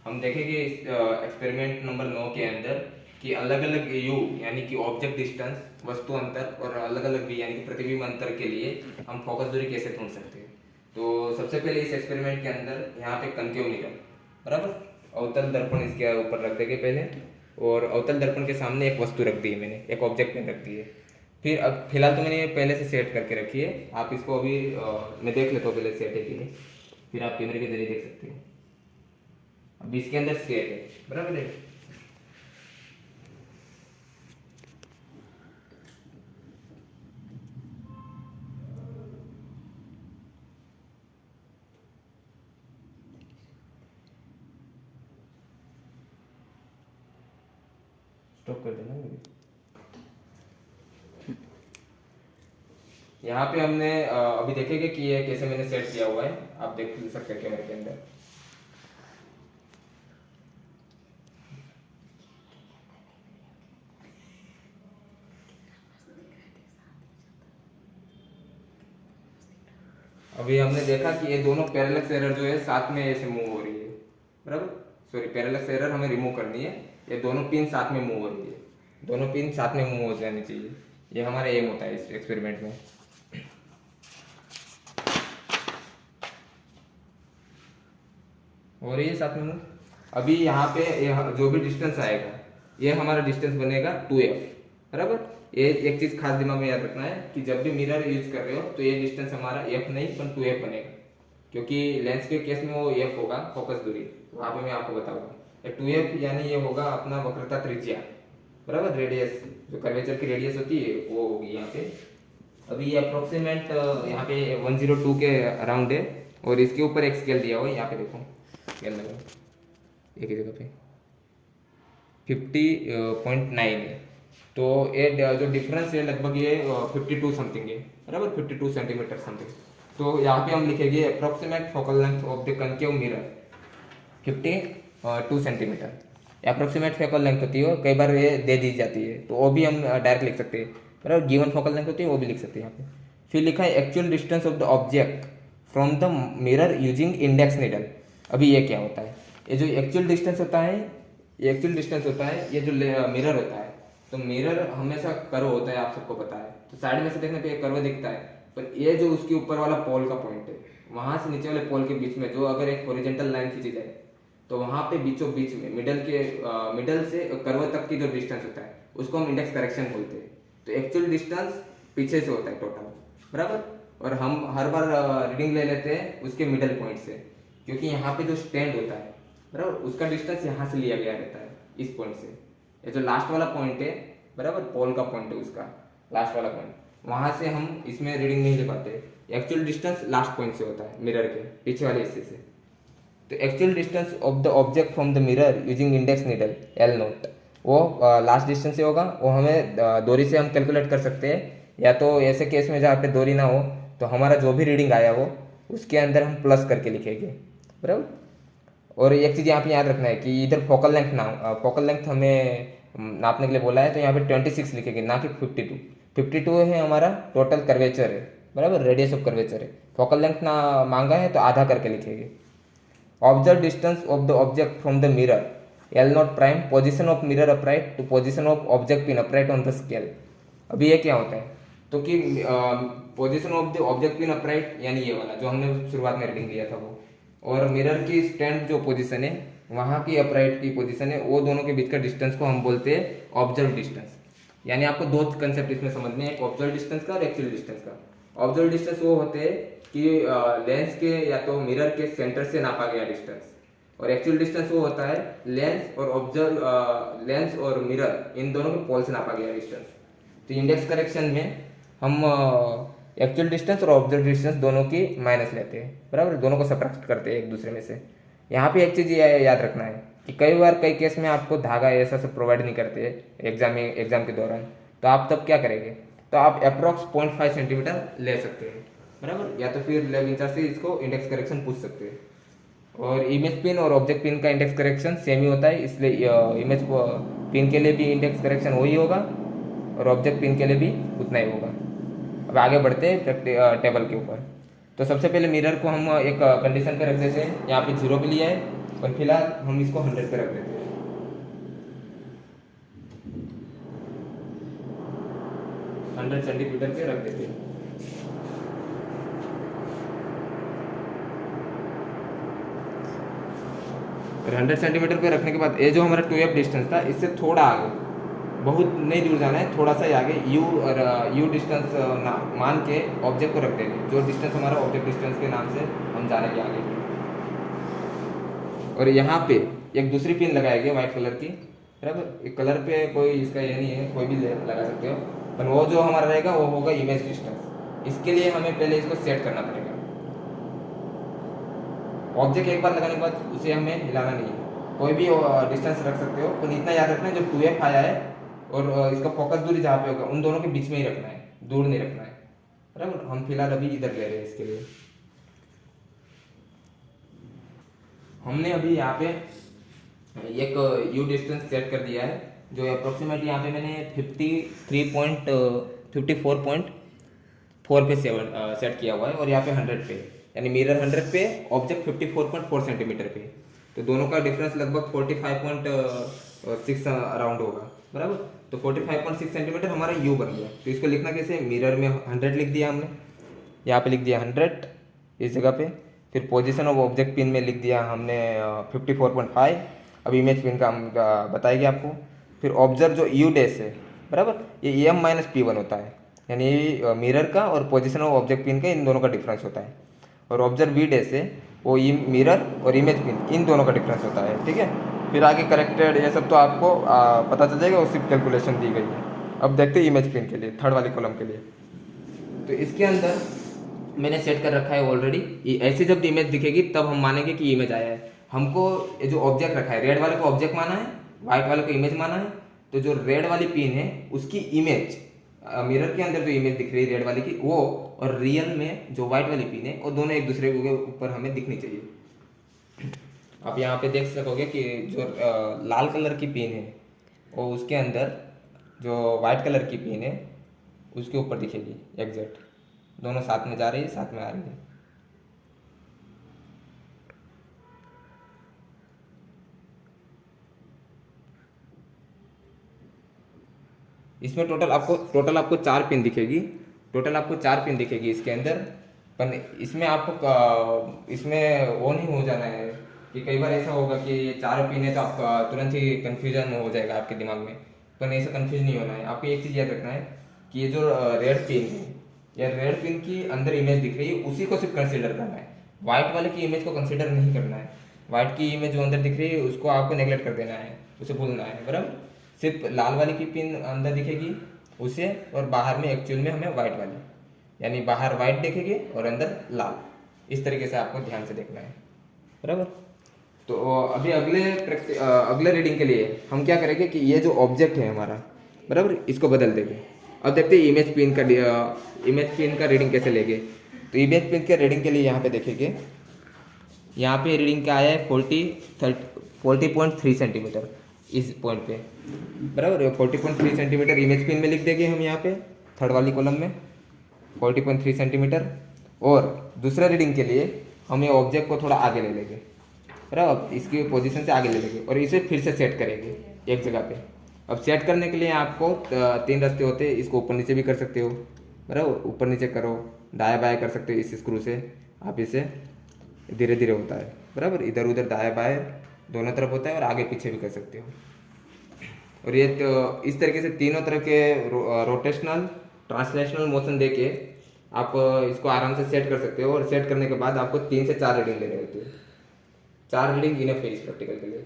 हम देखेंगे इस एक्सपेरिमेंट नंबर 9 के अंदर कि अलग अलग यू यानी कि ऑब्जेक्ट डिस्टेंस, वस्तु अंतर और अलग अलग वी यानी कि प्रतिबिंब अंतर के लिए हम फोकस दूरी कैसे ढूंढ सकते हैं। तो सबसे पहले इस एक्सपेरिमेंट के अंदर यहाँ पे कनकेव मिरर, बराबर, अवतल दर्पण इसके ऊपर रख देंगे पहले, और अवतल दर्पण के सामने एक वस्तु रख दी है मैंने, एक ऑब्जेक्ट में रख दी है। फिर अब फिलहाल तो मैंने ये पहले से सेट करके रखी है, आप इसको अभी मैं देख लेता हूँ पहले सेट है कि नहीं, फिर आप कैमरे के जरिए देख सकते हो। अब इसके अंदर सेट है, बराबर है। स्टॉप कर देना मुझे। यहाँ पे हमने अभी देखेंगे कि ये कैसे मैंने सेट किया हुआ है, आप देख सकते हैं कैमरे के अंदर। अभी हमने देखा कि ये दोनों पैरेलक्स एरर जो है साथ में ऐसे मूव हो रही है, बराबर। सॉरी, पैरेलक्स एरर हमें रिमूव करनी है। ये दोनों पिन साथ में मूव हो रही है, दोनों पिन साथ में मूव हो जानी चाहिए, ये हमारा एम होता है इस एक्सपेरिमेंट में। हो रही है साथ में मूव। अभी यहाँ पे जो भी डिस्टेंस आएगा ये हमारा डिस्टेंस बनेगा 2f, बराबर। ये एक चीज खास दिमाग में याद रखना है कि जब भी मिरर यूज कर रहे हो तो ये डिस्टेंस हमारा f नहीं पर 2f बनेगा, क्योंकि लेंस के केस में वो f होगा फोकस दूरी, वहां पे मैं आपको बताऊंगा। 2f यानी ये होगा अपना वक्रता त्रिज्या, बराबर, रेडियस, जो कर्वेचर की रेडियस होती है वो होगी यहाँ पे। अभी ये अप्रोक्सीमेट यहाँ पे 102 के अराउंड है, और इसके ऊपर एक स्केल दिया हुआ है, यहाँ पे देखो स्केल लगा एक ही जगह पे 50.9 है। तो ये जो डिफरेंस है लगभग ये 52 समथिंग है, बराबर, 52 सेंटीमीटर समथिंग। तो यहाँ पे हम लिखेंगे approximate focal length of the concave mirror 52 centimetre. Approximate focal length होती है, कई बार ये दे दी जाती है तो वो भी हम डायरेक्ट लिख सकते हैं, बराबर। गिवन फोकल लेंथ होती है वो भी लिख सकते हैं यहाँ पे। फिर लिखा है actual distance of the object from the mirror using index needle. अभी ये क्या होता है, ये जो एक्चुअल डिस्टेंस होता है, ये एक्चुअल डिस्टेंस होता है, ये जो मिरर होता है, तो मिरर हमेशा कर्व होता है, आप सबको पता है। तो साइड में से देखने पे कर्व दिखता है, पर ये जो उसके ऊपर वाला पोल का पॉइंट है, वहां से नीचे वाले पोल के बीच में जो अगर एक हॉरिजॉन्टल लाइन खींची जाए तो वहां पे बीचों बीच में मिडल से कर्व तक की जो डिस्टेंस होता है उसको हम इंडेक्स करेक्शन बोलते हैं। तो एक्चुअल डिस्टेंस पीछे से होता है टोटल, बराबर, और हम हर बार रीडिंग ले लेते हैं उसके मिडल पॉइंट से, क्योंकि यहाँ पे जो स्टैंड होता है, बराबर, उसका डिस्टेंस यहाँ से लिया गया रहता है इस पॉइंट से। ये जो लास्ट वाला पॉइंट है, बराबर, पोल का पॉइंट है उसका लास्ट वाला पॉइंट, वहां से हम इसमें रीडिंग नहीं ले पाते। एक्चुअल डिस्टेंस लास्ट पॉइंट से होता है मिरर के पीछे वाले हिस्से से। तो actual distance of the object from the mirror using index needle L note, वो लास्ट डिस्टेंस से होगा, वो हमें दोरी से हम कैलकुलेट कर सकते हैं, या तो ऐसे केस में जहाँ पे दोरी ना हो तो हमारा जो भी रीडिंग आया वो उसके अंदर हम प्लस करके लिखेंगे, बराबर। और एक चीज़ यहाँ पे याद रखना है कि इधर फोकल लेंथ ना, फोकल लेंथ हमें नापने के लिए बोला है, तो यहाँ पे 26 लिखेंगे ना कि 52। 52 है हमारा टोटल कर्वेचर है, बराबर, रेडियस ऑफ कर्वेचर है। फोकल लेंथ ना मांगा है तो आधा करके लिखेंगे। Observe distance of the object from the mirror L not prime, position of mirror upright to position of object pin upright on the scale. अभी ये क्या होता है, तो कि position of the object pin upright यानी ये वाला जो हमने शुरुआत में रीडिंग लिया था वो, और मिरर की स्टैंड जो पोजीशन है वहाँ की अपराइट की पोजीशन है, वो दोनों के बीच का डिस्टेंस को हम बोलते हैं ऑब्जर्व डिस्टेंस। यानी आपको दो कंसेप्ट इसमें समझने हैं, एक ऑब्जर्व डिस्टेंस का और एक्चुअल डिस्टेंस का। ऑब्जर्व डिस्टेंस वो होते हैं कि लेंस के या तो मिरर के सेंटर से नापा गया डिस्टेंस, और एक्चुअल डिस्टेंस वो होता है लेंस और मिरर इन दोनों के पोल से नापा गया डिस्टेंस। तो इंडेक्स करेक्शन में हम एक्चुअल डिस्टेंस और ऑब्जर्व डिस्टेंस दोनों की माइनस लेते हैं, बराबर, दोनों को सब्ट्रैक्ट करते हैं एक दूसरे में से। यहाँ पे एक चीज़ याद रखना है कि कई बार कई केस में आपको धागा ऐसा सब प्रोवाइड नहीं करते एग्जाम के दौरान, तो आप तब क्या करेंगे, तो आप अप्रॉक्स 0.5 सेंटीमीटर ले सकते हैं, बराबर, या तो फिर लैब इंचार्ज से इसको इंडेक्स करेक्शन पूछ सकते हैं। और इमेज पिन और ऑब्जेक्ट पिन का इंडेक्स करेक्शन सेम ही होता है, इसलिए इमेज पिन के लिए भी इंडेक्स करेक्शन वही होगा और ऑब्जेक्ट पिन के लिए भी उतना ही होगा। अब आगे बढ़ते हैं टेबल के ऊपर। तो सबसे पहले मिरर को हम एक कंडीशन पे रख देते हैं, यहाँ पे 0 पे लिया है पर फिलहाल हम इसको 100 पे रख देते हैं। 100 सेंटीमीटर पे रख देते हैं। और 100 सेंटीमीटर पे रखने के बाद ये जो हमारा 2f डिस्टेंस था इससे थोड़ा आगे, बहुत नहीं दूर जाना है, थोड़ा सा ही आगे u और u डिस्टेंस मान के ऑब्जेक्ट को रख देंगे, जो डिस्टेंस हमारा ऑब्जेक्ट डिस्टेंस के नाम से हम जानेंगे आगे। और यहाँ पे एक दूसरी पिन लगाएंगे वाइट कलर की, बराबर। एक कलर पे कोई इसका ये नहीं है, कोई भी लगा सकते हो, पर वो जो हमारा रहेगा वो होगा इमेज डिस्टेंस। इसके लिए हमें पहले इसको सेट करना पड़ेगा। ऑब्जेक्ट एक बार लगाने के बाद उसे हमें हिलाना नहीं है, कोई भी डिस्टेंस रख सकते हो, पर इतना याद रखना है जो 2f आया है और इसका फोकस दूरी जहाँ पे होगा उन दोनों के बीच में ही रखना है, दूर नहीं रखना है, बराबर। हम फिलहाल अभी इधर ले रहे हैं। इसके लिए हमने अभी यहाँ पे एक u डिस्टेंस सेट कर दिया है, जो अप्रोक्सीमेट यहाँ पे मैंने 54.4 पे सेट किया हुआ है, और यहाँ पे 100 पे, यानी मिरर 100 पे, ऑब्जेक्ट 54.4 सेंटीमीटर पे। तो दोनों का डिफरेंस लगभग 45.6 अराउंड होगा, बराबर। तो 45.6 सेंटीमीटर हमारा u बन गया। तो इसको लिखना कैसे, मिरर में 100 लिख दिया हमने, यहाँ पे लिख दिया 100 इस जगह पे, फिर पोजीशन ऑफ ऑब्जेक्ट पिन में लिख दिया हमने 54.5। अब इमेज पिन का हम बताएंगे आपको। फिर ऑब्जर्व जो u डैश है, बराबर, ये m माइनस P1 होता है, यानी मिरर का और पोजीशन ऑफ ऑब्जेक्ट पिन का इन दोनों का डिफरेंस होता है। और ऑब्जर्व v डैश है वो मिरर और इमेज पिन इन दोनों का डिफरेंस होता है, ठीक है। फिर आगे करेक्टेड ये सब तो आपको पता चल जाएगा, उसकी कैलकुलेशन दी गई है। अब देखते हैं इमेज पिन के लिए, थर्ड वाली कॉलम के लिए। तो इसके अंदर मैंने सेट कर रखा है ऑलरेडी। ऐसी जब इमेज दिखेगी तब हम मानेंगे कि इमेज आया है। हमको ये जो ऑब्जेक्ट रखा है, रेड वाले को ऑब्जेक्ट माना है, व्हाइट वाले को इमेज माना है। तो जो रेड वाली पिन है उसकी इमेज, मिरर के अंदर जो इमेज दिख रही है रेड वाले की, वो और रियल में जो व्हाइट वाली पिन है वो दोनों एक दूसरे के ऊपर हमें दिखनी चाहिए। आप यहाँ पे देख सकोगे कि जो लाल कलर की पिन है वो उसके अंदर जो व्हाइट कलर की पिन है उसके ऊपर दिखेगी एग्जैक्ट। दोनों साथ में जा रही है, साथ में आ रही है। इसमें टोटल आपको 4 पिन दिखेगी, इसके अंदर। पर इसमें आपको इसमें वो नहीं हो जाना है कि कई बार ऐसा होगा कि ये 4 पिन है तो आपका तुरंत ही कन्फ्यूजन हो जाएगा आपके दिमाग में। पर ऐसा कन्फ्यूज नहीं होना है। आपको एक चीज़ याद रखना है कि ये जो रेड पिन है, या रेड पिन की अंदर इमेज दिख रही है उसी को सिर्फ कंसीडर करना है, व्हाइट वाले की इमेज को कंसीडर नहीं करना है। व्हाइट की इमेज जो अंदर दिख रही है उसको आपको नेगलेक्ट कर देना है, उसे भूलना है, बराबर। सिर्फ लाल वाली की पिन अंदर दिखेगी उसे, और बाहर में एक्चुअल में हमें व्हाइट वाली, यानी बाहर व्हाइट दिखेगी और अंदर लाल। इस तरीके से आपको ध्यान से देखना है, बराबर। तो अभी अगले रीडिंग के लिए हम क्या करेंगे कि ये जो ऑब्जेक्ट है हमारा, बराबर, इसको बदल देंगे। अब देखते हैं इमेज पिन का रीडिंग कैसे लेंगे। तो इमेज पिन के रीडिंग के लिए यहाँ पे देखेंगे, यहाँ पे रीडिंग क्या आया है 40.3 सेंटीमीटर इस पॉइंट पे, बराबर। 40.3 सेंटीमीटर इमेज पिन में लिख देंगे हम यहाँ पे थर्ड वाली कॉलम में 40.3 सेंटीमीटर। और दूसरा रीडिंग के लिए हम ये ऑब्जेक्ट को थोड़ा आगे ले लेंगे, बराबर, इसकी पोजीशन से आगे ले लेंगे और इसे फिर से सेट करेंगे एक जगह पे। अब सेट करने के लिए आपको 3 रास्ते होते हैं। इसको ऊपर नीचे भी कर सकते हो, बराबर, ऊपर नीचे करो, दाया बाया कर सकते हो। इस स्क्रू से आप इसे धीरे धीरे होता है, बराबर, इधर उधर दाया बाया दोनों तरफ होता है, और आगे पीछे भी कर सकते हो। और ये तो इस तरीके से तीनों तरह के रोटेशनल ट्रांसलेशनल मोशन देके आप इसको आराम से सेट कर सकते हो। और सेट करने के बाद आपको 3 से 4 रीडिंग लेनी होती है। 4 रीडिंग इनफ है इस प्रैक्टिकल के लिए।